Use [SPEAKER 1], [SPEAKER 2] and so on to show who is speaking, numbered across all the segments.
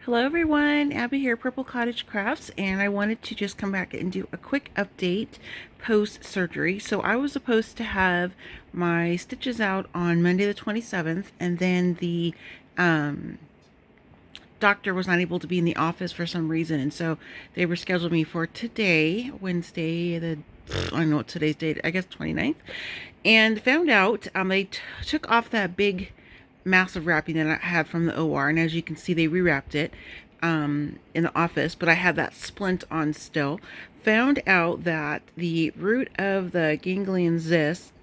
[SPEAKER 1] Hello everyone, Abby here, Purple Cottage Crafts, and I wanted to just come back and do a quick update post-surgery. So I was supposed to have my stitches out on Monday the 27th, and then the doctor was not able to be in the office for some reason, and so they were scheduled me for today, Wednesday, I don't know what today's date, I guess 29th, and found out they took off that big massive wrapping that I had from the OR, and as you can see, they rewrapped it in the office, but I had that splint on still. Found out that the root of the ganglion cyst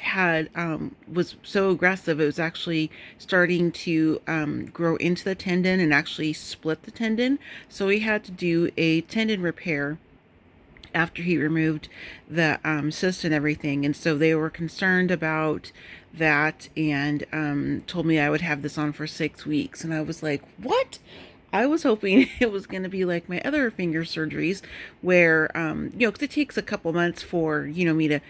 [SPEAKER 1] had was so aggressive it was actually starting to grow into the tendon and actually split the tendon. So we had to do a tendon repair after he removed the cyst and everything. And so they were concerned about that and told me I would have this on for 6 weeks. And I was like, what? I was hoping it was going to be like my other finger surgeries where, because it takes a couple months for, me to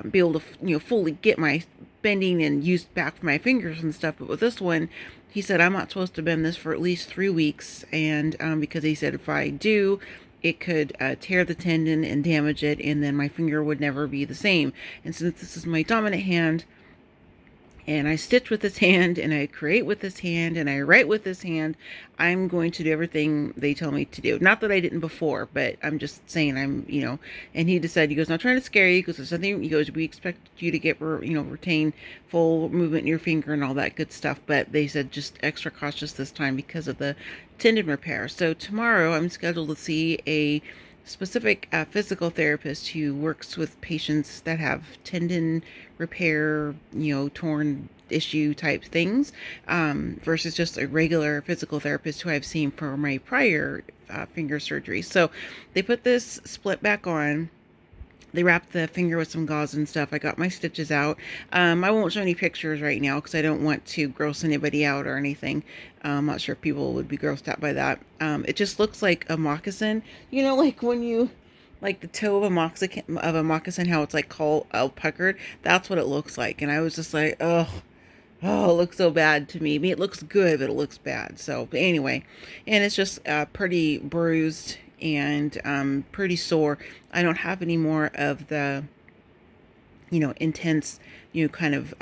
[SPEAKER 1] be able to, fully get my bending and use back for my fingers and stuff. But with this one, he said I'm not supposed to bend this for at least 3 weeks. And because he said if I do, it could tear the tendon and damage it, and then my finger would never be the same. And since this is my dominant hand, and I stitch with this hand, and I create with this hand, and I write with this hand, I'm going to do everything they tell me to do. Not that I didn't before, but I'm just saying and he decided, he goes, not trying to scare you, because there's nothing, he goes, we expect you to get, retain full movement in your finger and all that good stuff, but they said just extra cautious this time because of the tendon repair. So tomorrow I'm scheduled to see a specific physical therapist who works with patients that have tendon repair, torn issue type things, versus just a regular physical therapist who I've seen for my prior finger surgery. So they put this split back on. They wrapped the finger with some gauze and stuff. I got my stitches out. I won't show any pictures right now because I don't want to gross anybody out or anything. I'm not sure if people would be grossed out by that. It just looks like a moccasin. Like when you, like the toe of a moccasin, how it's like all puckered. That's what it looks like. And I was just like, oh, it looks so bad to me. I mean, it looks good, but it looks bad. So, but anyway, and it's just pretty bruised and pretty sore. I don't have any more of the, intense, kind of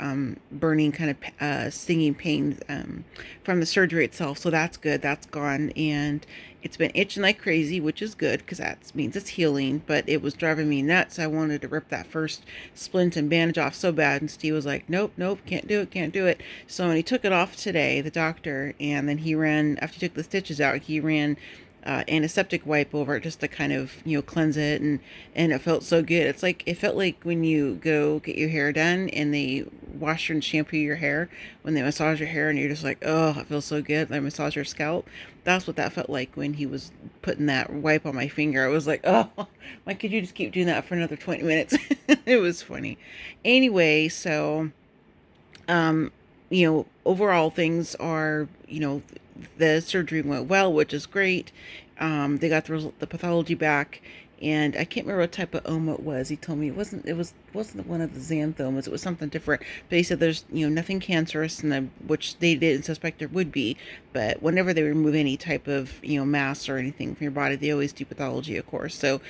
[SPEAKER 1] burning, kind of stinging pain from the surgery itself. So that's good. That's gone. And it's been itching like crazy, which is good because that means it's healing, but it was driving me nuts. I wanted to rip that first splint and bandage off so bad. And Steve was like, nope, can't do it, can't do it. So when he took it off today, the doctor, and then he ran, after he took the stitches out, he ran antiseptic wipe over it just to kind of cleanse it, and it felt so good. It felt like when you go get your hair done and they wash and shampoo your hair, when they massage your hair and you're just like, oh, it feels so good. They massage your scalp. That's what that felt like when he was putting that wipe on my finger. I was like, oh, why could you just keep doing that for another 20 minutes? It was funny. Anyway, so overall things are, the surgery went well, which is great. They got the pathology back, and I can't remember what type of oma it was. He told me it wasn't one of the xanthomas. It was something different. But he said there's nothing cancerous, and which they didn't suspect there would be. But whenever they remove any type of mass or anything from your body, they always do pathology, of course. So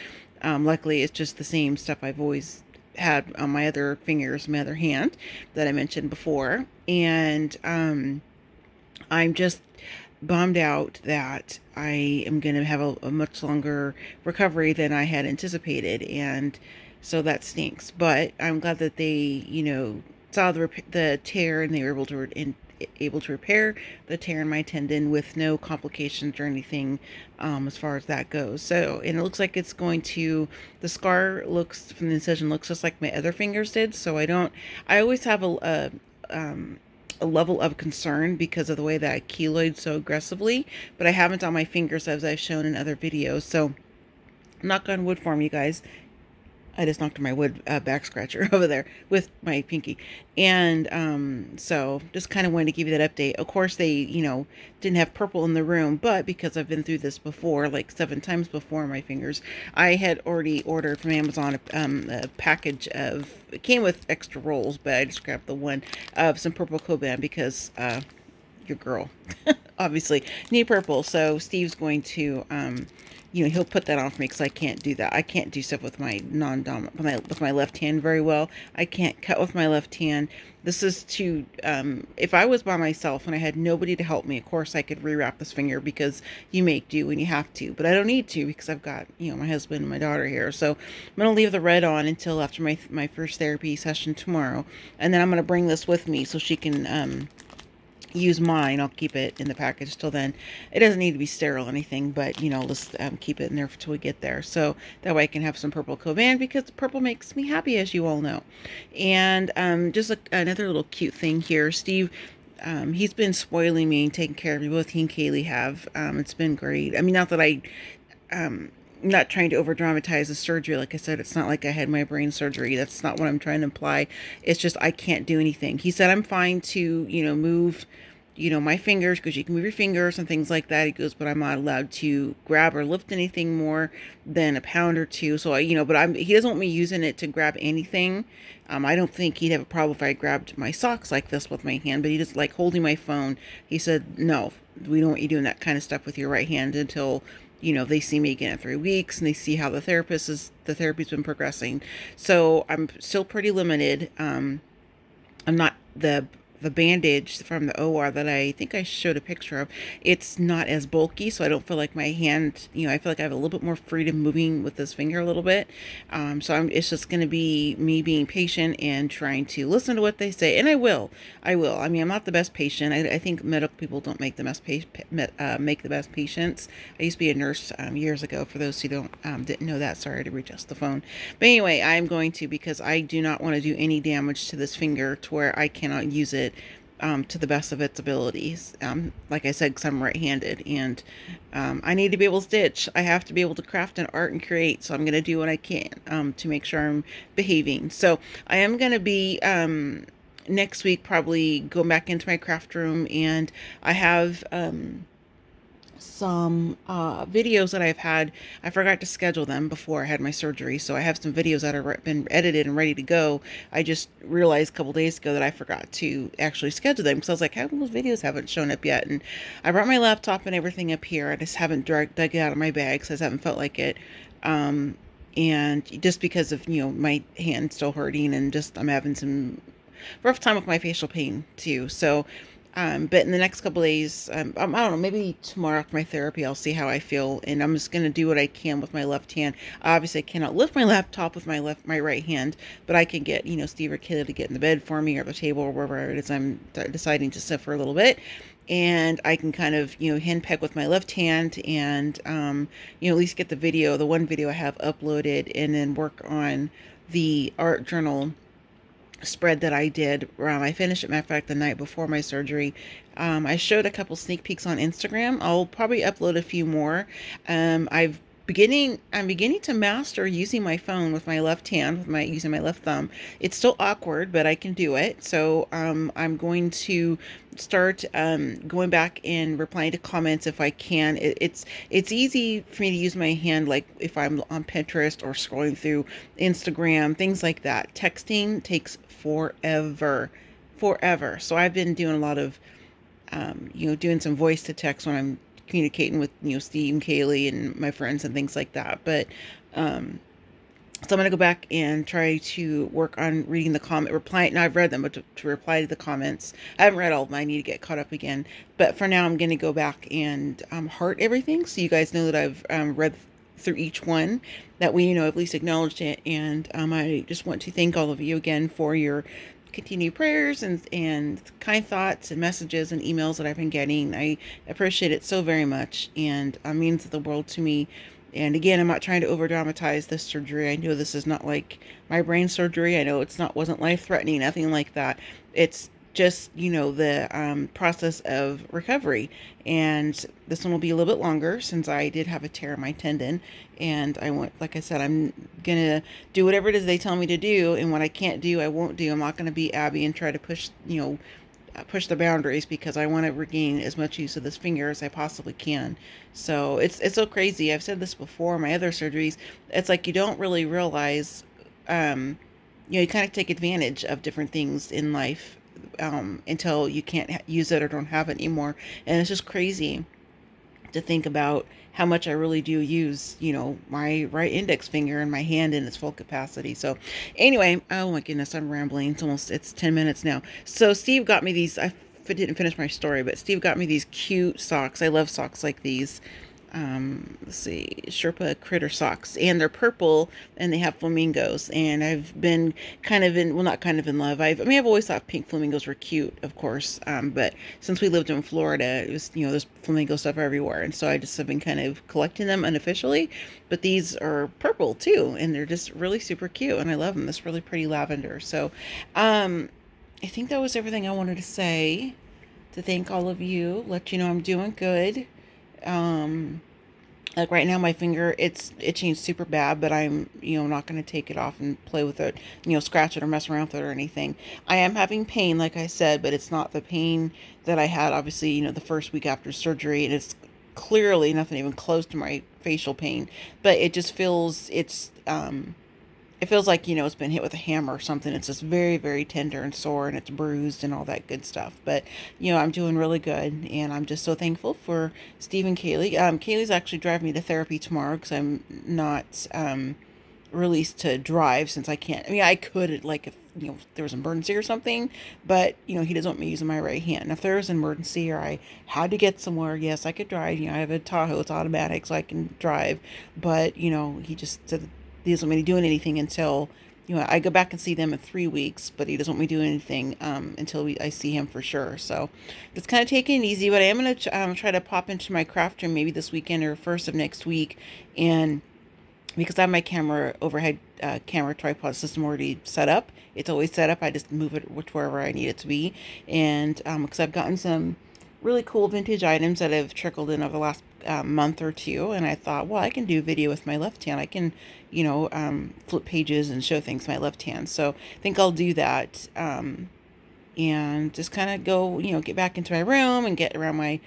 [SPEAKER 1] luckily, it's just the same stuff I've always had on my other fingers, my other hand that I mentioned before, and I'm just bummed out that I am going to have a much longer recovery than I had anticipated, and so that stinks. But I'm glad that they, saw the tear, and they were able to repair the tear in my tendon with no complications or anything, as far as that goes. So, and it looks like the scar looks from the incision looks just like my other fingers did. So I always have a level of concern because of the way that I keloid so aggressively, but I haven't on my fingers as I've shown in other videos. So knock on wood for me, you guys. I just knocked my wood back scratcher over there with my pinky. And so just kind of wanted to give you that update. Of course, they, didn't have purple in the room, but because I've been through this before, like 7 times before on my fingers, I had already ordered from Amazon a package of, it came with extra rolls, but I just grabbed the one of some purple Coban because your girl. obviously need purple. So Steve's going to, he'll put that on for me because I can't do that. I can't do stuff with my non-dominant, with my left hand very well. I can't cut with my left hand. This is to, if I was by myself and I had nobody to help me, of course I could rewrap this finger because you make do when you have to, but I don't need to because I've got, my husband and my daughter here. So I'm going to leave the red on until after my first therapy session tomorrow. And then I'm going to bring this with me so she can, use mine. I'll keep it in the package till then. It doesn't need to be sterile or anything, but let's keep it in there until we get there. So that way I can have some purple Coban because purple makes me happy, as you all know. And just another little cute thing here. Steve, he's been spoiling me and taking care of me. Both he and Kaylee have. It's been great. I mean, not that I not trying to over dramatize the surgery. Like I said, it's not like I had my brain surgery. That's not what I'm trying to imply. It's just I can't do anything. He said I'm fine to, move, my fingers, because you can move your fingers and things like that. He goes, but I'm not allowed to grab or lift anything more than a pound or two. So he doesn't want me using it to grab anything. I don't think he'd have a problem if I grabbed my socks like this with my hand, but he just like holding my phone. He said, no, we don't want you doing that kind of stuff with your right hand until they see me again in 3 weeks and they see how the therapy's been progressing. So I'm still pretty limited. I'm not the bandage from the OR that I think I showed a picture of. It's not as bulky, so I don't feel like my hand, I feel like I have a little bit more freedom moving with this finger a little bit. It's just going to be me being patient and trying to listen to what they say. And I will. I mean, I'm not the best patient. I think medical people don't make the best make the best patients. I used to be a nurse years ago. For those who didn't know that, sorry to readjust the phone. But anyway, I'm going to, because I do not want to do any damage to this finger to where I cannot use it to the best of its abilities. Like I said, because I'm right-handed and I need to be able to stitch. I have to be able to craft and art and create. So I'm going to do what I can to make sure I'm behaving. So I am going to be next week probably going back into my craft room, and I have some videos that I've had. I forgot to schedule them before I had my surgery, so I have some videos that have been edited and ready to go. I just realized a couple days ago that I forgot to actually schedule them, because I was like, how come those videos haven't shown up yet? And I brought my laptop and everything up here. I just haven't dug it out of my bag, so I haven't felt like it. And just because of my hand still hurting, and just I'm having some rough time with my facial pain too. So but in the next couple days, I don't know, maybe tomorrow after my therapy, I'll see how I feel, and I'm just going to do what I can with my left hand. Obviously, I cannot lift my laptop with my right hand, but I can get, Steve or Kayla to get in the bed for me, or the table, or wherever it is I'm deciding to sit for a little bit. And I can kind of, hand peg with my left hand, and, at least get the one video I have uploaded, and then work on the art journal spread that I did. I finished it, matter of fact, the night before my surgery. I showed a couple sneak peeks on Instagram. I'll probably upload a few more. I'm beginning to master using my phone with my left hand, using my left thumb. It's still awkward, but I can do it. So I'm going to start going back and replying to comments if I can. It's easy for me to use my hand, like if I'm on Pinterest or scrolling through Instagram, things like that. Texting takes forever. So I've been doing a lot of doing some voice to text when I'm communicating with Steve and Kaylee and my friends and things like that. But so I'm going to go back and try to work on reading the comment, reply. Now I've read them, but to reply to the comments. I haven't read all of them. I need to get caught up again. But for now, I'm going to go back and heart everything, so you guys know that I've read through each one, that we at least acknowledged it. And I just want to thank all of you again for your continued prayers and kind thoughts and messages and emails that I've been getting. I appreciate it so very much, and it means the world to me. And again, I'm not trying to over dramatize this surgery. I know this is not like my brain surgery. I know wasn't life threatening, nothing like that. It's just the process of recovery, and this one will be a little bit longer since I did have a tear in my tendon. And like I said, I'm gonna do whatever it is they tell me to do, and what I can't do, I won't do. I'm not gonna be Abby and try to push the boundaries, because I want to regain as much use of this finger as I possibly can. So it's so crazy. I've said this before, my other surgeries, it's like you don't really realize, you kind of take advantage of different things in life until you can't use it or don't have it anymore. And it's just crazy to think about how much I really do use, my right index finger and my hand in its full capacity. So anyway, oh my goodness, I'm rambling. It's 10 minutes now. So Steve got me these. I didn't finish my story, but Steve got me these cute socks. I love socks like these. Let's see, Sherpa critter socks, and they're purple and they have flamingos. And I've been kind of in, well, not kind of in love. I've always thought pink flamingos were cute, of course. But since we lived in Florida, it was, there's flamingo stuff everywhere. And so I just have been kind of collecting them unofficially. But these are purple too, and they're just really super cute. And I love them. This really pretty lavender. So, I think that was everything I wanted to say, to thank all of you, let you know I'm doing good. Um, like right now, my finger, it's itching super bad, but I'm, not going to take it off and play with it, scratch it or mess around with it or anything. I am having pain, like I said, but it's not the pain that I had, obviously, the first week after surgery. And it's clearly nothing even close to my facial pain, but it just feels, it feels like, it's been hit with a hammer or something. It's just very, very tender and sore, and it's bruised and all that good stuff. But, I'm doing really good, and I'm just so thankful for Steve and Kaylee. Kaylee's actually driving me to therapy tomorrow because I'm not released to drive, since I can't. I mean, I could, like, if, there was an emergency or something, but, he doesn't want me using my right hand. If there was an emergency or I had to get somewhere, yes, I could drive. I have a Tahoe, it's automatic, so I can drive. But, he just said he doesn't want me doing anything until, I go back and see them in 3 weeks, but he doesn't want me doing anything until I see him for sure. So just kind of taking it easy, but I am going to try to pop into my craft room maybe this weekend or first of next week. And because I have my overhead camera tripod system already set up, it's always set up. I just move it wherever I need it to be. And because I've gotten some really cool vintage items that have trickled in over the last month or two, and I thought, well, I can do video with my left hand. I can, flip pages and show things with my left hand. So I think I'll do that, and just kind of go, get back into my room and get around my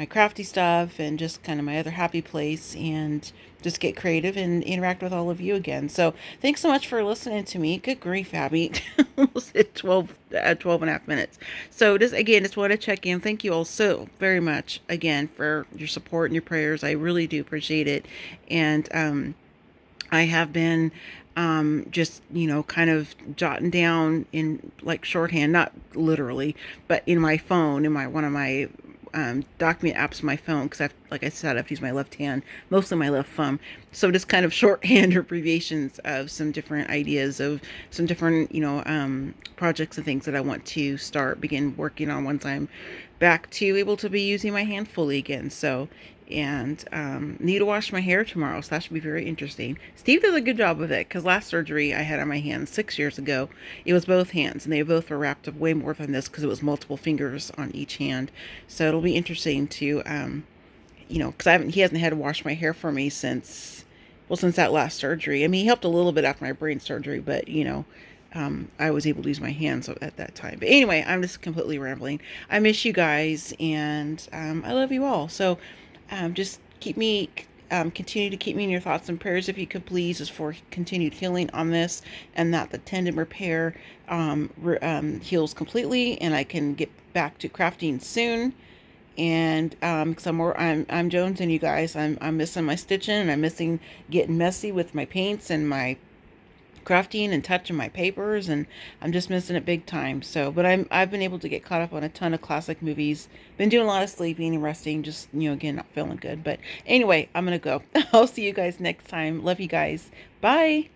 [SPEAKER 1] crafty stuff and just kind of my other happy place, and just get creative and interact with all of you again. So thanks so much for listening to me. Good grief, Abby. Almost at 12 and a half minutes. So just want to check in. Thank you all so very much again for your support and your prayers. I really do appreciate it. And, I have been just, kind of jotting down in like shorthand, not literally, but in my phone, in one of my document apps on my phone, because like I said, I've used my left hand, mostly my left thumb. So just kind of shorthand abbreviations of some different ideas of some different, projects and things that I want to begin working on once I'm back to able to be using my hand fully again. So, and need to wash my hair tomorrow, so that should be very interesting. Steve does a good job of it, because last surgery I had on my hands 6 years ago, it was both hands, and they both were wrapped up way more than this because it was multiple fingers on each hand. So it'll be interesting to because he hasn't had to wash my hair for me since that last surgery. I mean, he helped a little bit after my brain surgery, but I was able to use my hands at that time. But anyway, I'm just completely rambling. I miss you guys, and I love you all. So just continue to keep me in your thoughts and prayers, if you could please, is for continued healing on this, and that the tendon repair heals completely, and I can get back to crafting soon. And because I'm Jones, and you guys, I'm missing my stitching, and I'm missing getting messy with my paints and my crafting and touching my papers, and I'm just missing it big time. So, but I've been able to get caught up on a ton of classic movies. Been doing a lot of sleeping and resting, just again, not feeling good. But anyway, I'm gonna go. I'll see you guys next time. Love you guys. Bye.